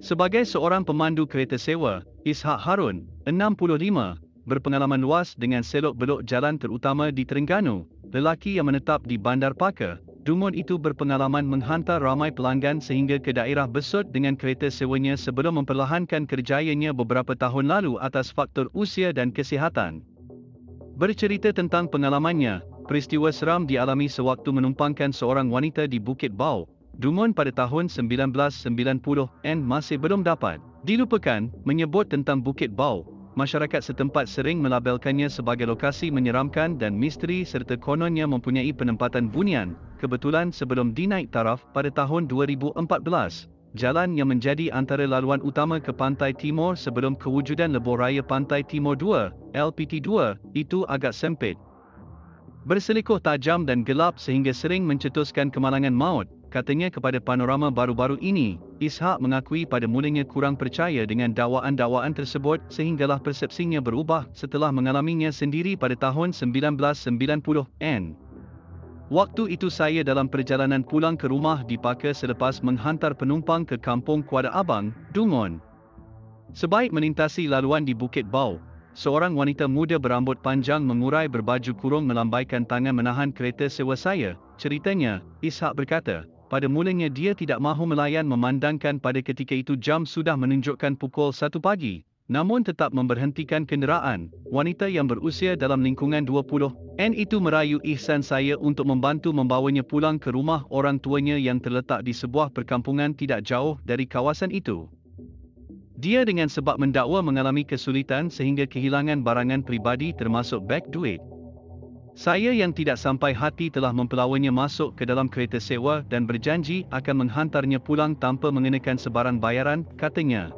Sebagai seorang pemandu kereta sewa, Ishak Harun, 65, berpengalaman luas dengan selok-belok jalan terutama di Terengganu. Lelaki yang menetap di Bandar Paka, Dumon itu berpengalaman menghantar ramai pelanggan sehingga ke daerah Besut dengan kereta sewanya sebelum memperlahankan kerjayanya beberapa tahun lalu atas faktor usia dan kesihatan. Bercerita tentang pengalamannya, peristiwa seram dialami sewaktu menumpangkan seorang wanita di Bukit Bau, Dumon pada tahun 1990 masih belum dapat dilupakan. Menyebut tentang Bukit Bau, masyarakat setempat sering melabelkannya sebagai lokasi menyeramkan dan misteri serta kononnya mempunyai penempatan bunian. Kebetulan sebelum dinaik taraf pada tahun 2014, jalan yang menjadi antara laluan utama ke Pantai Timur sebelum kewujudan Lebuh Raya Pantai Timur 2, LPT2, itu agak sempit, berselikuh tajam dan gelap sehingga sering mencetuskan kemalangan maut. Katanya kepada Panorama baru-baru ini, Ishak mengakui pada mulanya kurang percaya dengan dakwaan-dakwaan tersebut sehinggalah persepsinya berubah setelah mengalaminya sendiri pada tahun 1990. Waktu itu saya dalam perjalanan pulang ke rumah di Paka selepas menghantar penumpang ke Kampung Kuala Abang, Dumon. Sebaik melintasi laluan di Bukit Bau, seorang wanita muda berambut panjang mengurai berbaju kurung melambaikan tangan menahan kereta sewa saya. Ceritanya, Ishak berkata, pada mulanya dia tidak mahu melayan memandangkan pada ketika itu jam sudah menunjukkan pukul 1 pagi. Namun tetap memberhentikan kenderaan. Wanita yang berusia dalam lingkungan 20-an itu merayu ihsan saya untuk membantu membawanya pulang ke rumah orang tuanya yang terletak di sebuah perkampungan tidak jauh dari kawasan itu. Dia dengan sebab mendakwa mengalami kesulitan sehingga kehilangan barangan peribadi termasuk beg duit. Saya yang tidak sampai hati telah mempelawanya masuk ke dalam kereta sewa dan berjanji akan menghantarnya pulang tanpa mengenakan sebarang bayaran, katanya.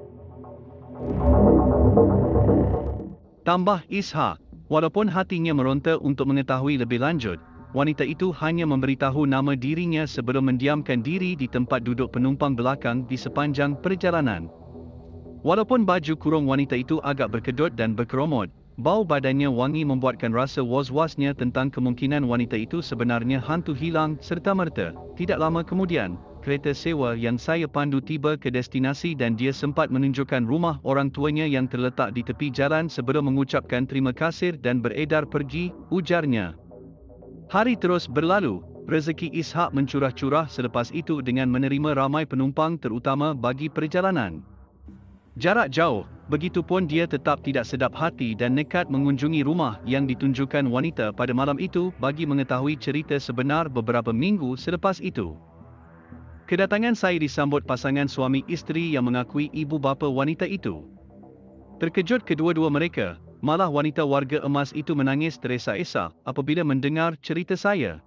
Tambah Ishak, walaupun hatinya meronta untuk mengetahui lebih lanjut, wanita itu hanya memberitahu nama dirinya sebelum mendiamkan diri di tempat duduk penumpang belakang di sepanjang perjalanan. Walaupun baju kurung wanita itu agak berkedut dan berkeromot, bau badannya wangi membuatkan rasa was-wasnya tentang kemungkinan wanita itu sebenarnya hantu hilang serta-merta. Tidak lama kemudian, kereta sewa yang saya pandu tiba ke destinasi dan dia sempat menunjukkan rumah orang tuanya yang terletak di tepi jalan sebelum mengucapkan terima kasih dan beredar pergi, ujarnya. Hari terus berlalu, rezeki Ishak mencurah-curah selepas itu dengan menerima ramai penumpang terutama bagi perjalanan jarak jauh. Begitupun dia tetap tidak sedap hati dan nekat mengunjungi rumah yang ditunjukkan wanita pada malam itu bagi mengetahui cerita sebenar beberapa minggu selepas itu. Kedatangan saya disambut pasangan suami isteri yang mengakui ibu bapa wanita itu. Terkejut kedua-dua mereka, malah wanita warga emas itu menangis teresa-esa apabila mendengar cerita saya.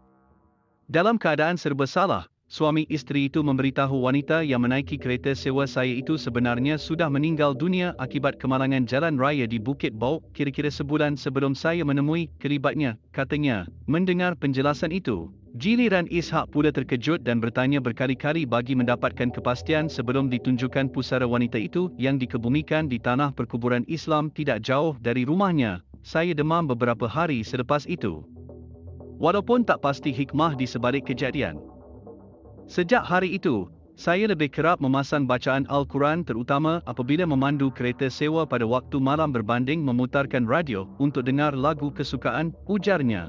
Dalam keadaan serba salah, suami isteri itu memberitahu wanita yang menaiki kereta sewa saya itu sebenarnya sudah meninggal dunia akibat kemalangan jalan raya di Bukit Bau kira-kira sebulan sebelum saya menemui keribatnya, katanya. Mendengar penjelasan itu, giliran Ishak pula terkejut dan bertanya berkali-kali bagi mendapatkan kepastian sebelum ditunjukkan pusara wanita itu yang dikebumikan di tanah perkuburan Islam tidak jauh dari rumahnya. Saya demam beberapa hari selepas itu. Walaupun tak pasti hikmah di sebalik kejadian. Sejak hari itu, saya lebih kerap memasang bacaan Al-Quran terutama apabila memandu kereta sewa pada waktu malam berbanding memutarkan radio untuk dengar lagu kesukaan, ujarnya.